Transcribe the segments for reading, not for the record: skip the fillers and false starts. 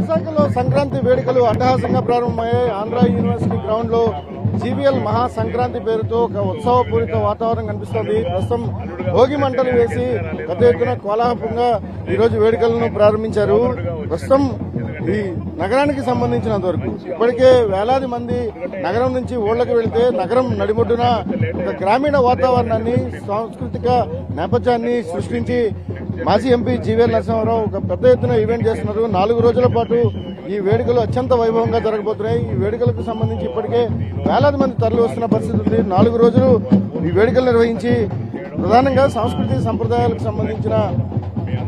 విశాఖలో సంక్రాంతి వేడుకలు అట్టహాసంగా ప్రారంభమయ్యాయి. ఆంధ్ర యూనివర్సిటీ గ్రౌండ్ లో జీవీఎల్ మహా సంక్రాంతి పేరుతో ఒక ఉత్సవపూరిత వాతావరణం కనిపిస్తోంది. ప్రస్తుతం భోగి మంటలు వేసి పెద్ద ఎత్తున కోలాహలంగా ఈరోజు వేడుకలను ప్రారంభించారు. ప్రస్తుతం ఈ నగరానికి సంబంధించినంత వరకు ఇప్పటికే వేలాది మంది నగరం నుంచి ఊళ్ళకి వెళితే నగరం నడిబొడ్డున ఒక గ్రామీణ వాతావరణాన్ని, సాంస్కృతిక నేపథ్యాన్ని సృష్టించి మాజీ ఎంపీ జీవీఎల్ నరసింహారావు ఒక పెద్ద ఎత్తున ఈవెంట్ చేస్తున్నారు. 4 రోజుల పాటు ఈ వేడుకలు అత్యంత వైభవంగా జరగబోతున్నాయి. ఈ వేడుకలకు సంబంధించి ఇప్పటికే వేలాది మంది తరలి వస్తున్న పరిస్థితి ఉంది. 4 రోజులు ఈ వేడుకలు నిర్వహించి ప్రధానంగా సాంస్కృతిక సంప్రదాయాలకు సంబంధించిన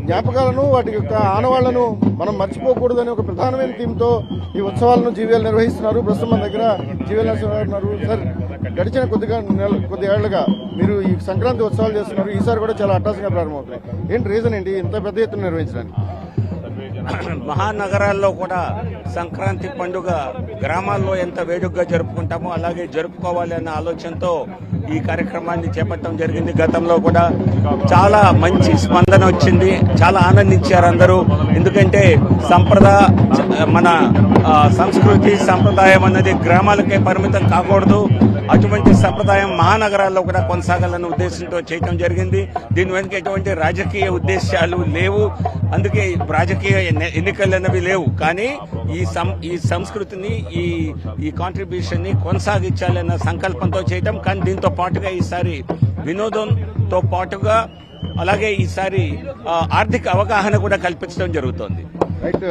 జ్ఞాపకాలను, వాటి యొక్క ఆనవాళ్లను మనం మర్చిపోకూడదని ఒక ప్రధానమైన థీమ్తో ఈ ఉత్సవాలను జీవీఎల్ నిర్వహిస్తున్నారు. ప్రస్తుతం మన దగ్గర జీవీఎల్ నరసింహారావు ఉన్నారు. సార్, గడిచిన కొద్ది ఏళ్లుగా మీరు ఈ సంక్రాంతి ఉత్సవాలు చేస్తున్నారు. ఈసారి కూడా చాలా అట్టాసంగా ప్రారంభమవుతాయి. ఏంటి రీజన్ ఏంటి ఇంత పెద్ద ఎత్తున నిర్వహించడానికి? మహానగరాల్లో కూడా సంక్రాంతి పండుగ గ్రామాల్లో ఎంత వేడుకగా జరుపుకుంటామో అలాగే జరుపుకోవాలి అన్న ఆలోచనతో ఈ కార్యక్రమాన్ని చేపట్టడం జరిగింది. గతంలో కూడా చాలా మంచి స్పందన వచ్చింది, చాలా ఆనందించారు అందరూ. ఎందుకంటే మన సంస్కృతి సంప్రదాయం అన్నది గ్రామాలకే పరిమితం కాకూడదు. అటువంటి సంప్రదాయం మహానగరాల్లో కూడా కొనసాగాలన్న ఉద్దేశంతో చేయటం జరిగింది. దీని వెనుక ఎటువంటి రాజకీయ ఉద్దేశాలు లేవు, అందుకే రాజకీయ ఎన్నికలు అన్నవి లేవు. కానీ ఈ సంస్కృతిని, ఈ కాంట్రిబ్యూషన్ ని కొనసాగించాలన్న సంకల్పంతో చేయటం. కానీ దీంతో పాటుగా ఈసారి వినోదంతో పాటుగా అలాగే ఈసారి ఆర్థిక అవగాహన కూడా కల్పించడం జరుగుతోంది. రైట్.